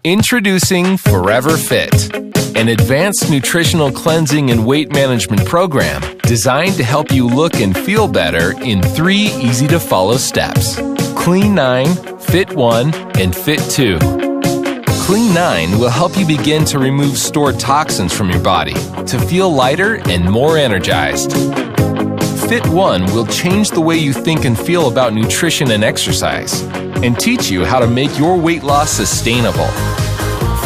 Introducing Forever Fit, an advanced nutritional cleansing and weight management program designed to help you look and feel better in 3 easy-to-follow steps. Clean 9, Fit 1, and Fit 2. Clean 9 will help you begin to remove stored toxins from your body to feel lighter and more energized. Fit 1 will change the way you think and feel about nutrition and exercise and teach you how to make your weight loss sustainable.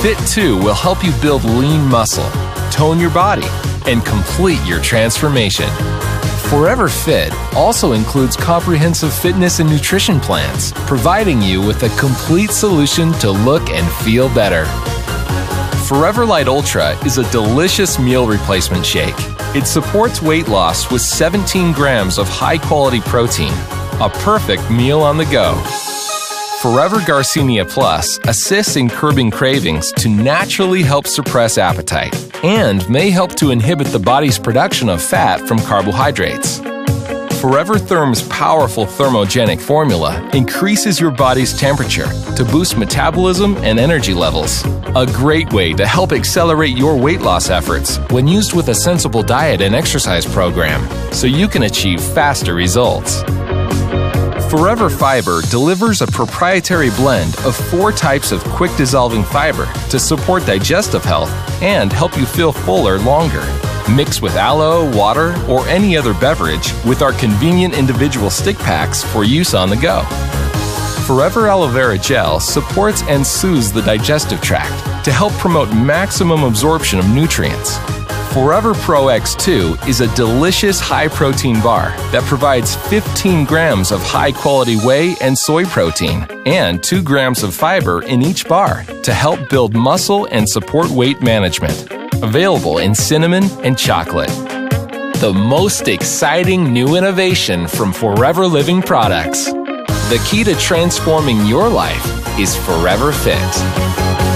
Fit 2 will help you build lean muscle, tone your body, and complete your transformation. Forever Fit also includes comprehensive fitness and nutrition plans, providing you with a complete solution to look and feel better. Forever Light Ultra is a delicious meal replacement shake. It supports weight loss with 17 grams of high-quality protein, a perfect meal on the go. Forever Garcinia Plus assists in curbing cravings to naturally help suppress appetite and may help to inhibit the body's production of fat from carbohydrates. Forever Therm's powerful thermogenic formula increases your body's temperature to boost metabolism and energy levels. A great way to help accelerate your weight loss efforts when used with a sensible diet and exercise program so you can achieve faster results. Forever Fiber delivers a proprietary blend of 4 types of quick-dissolving fiber to support digestive health and help you feel fuller longer. Mix with aloe, water, or any other beverage with our convenient individual stick packs for use on the go. Forever Aloe Vera Gel supports and soothes the digestive tract to help promote maximum absorption of nutrients. Forever Pro X2 is a delicious high-protein bar that provides 15 grams of high-quality whey and soy protein and 2 grams of fiber in each bar to help build muscle and support weight management. Available in cinnamon and chocolate. The most exciting new innovation from Forever Living products. The key to transforming your life is Forever Fit.